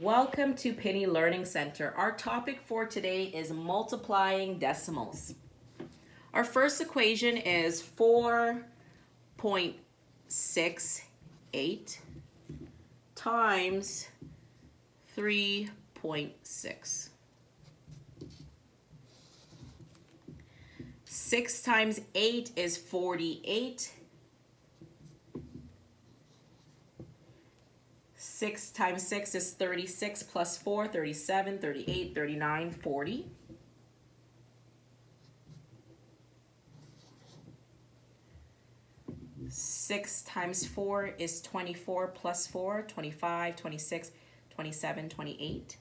Welcome to Penny Learning Center. Our topic for today is multiplying decimals. Our first equation is 4.68 times 3.6. 6 times 8 is 48. 6 times 6 is 36 plus 4, 37, 38, 39, 40. 6 times 4 is 24 plus 4, 25, 26, 27, 28.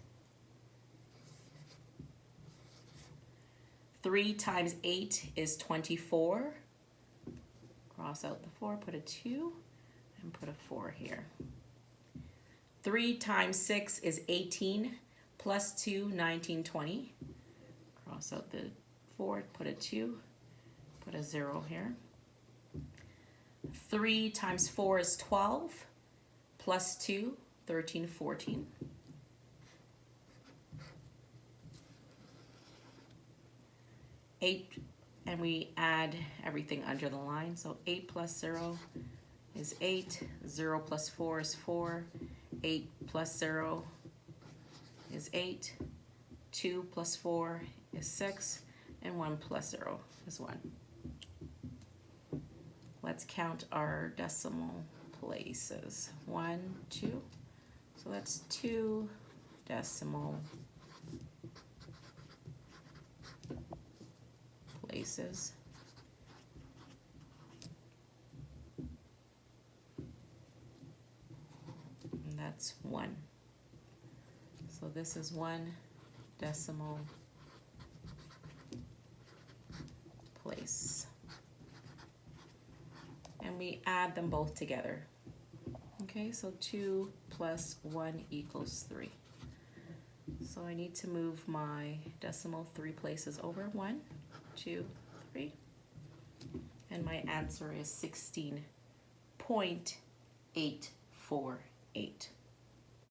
3 times 8 is 24. Cross out the 4, put a 2, and put a 4 here. 3 times 6 is 18, plus 2, 19, 20. Cross out the 4, put a 2, put a 0 here. 3 times 4 is 12, plus 2, 13, 14. 8, and we add everything under the line. So 8 plus 0 is 8, 0 plus 4 is 4, 8 plus 0 is 8, 2 plus 4 is 6, and 1 plus 0 is 1. Let's count our decimal places. 1, 2, so that's 2 decimal places. And that's 1. So this is 1 decimal place. And we add them both together. Okay, so 2 plus 1 equals 3. So I need to move my decimal 3 places over. 1, 2, 3. And my answer is 16.848.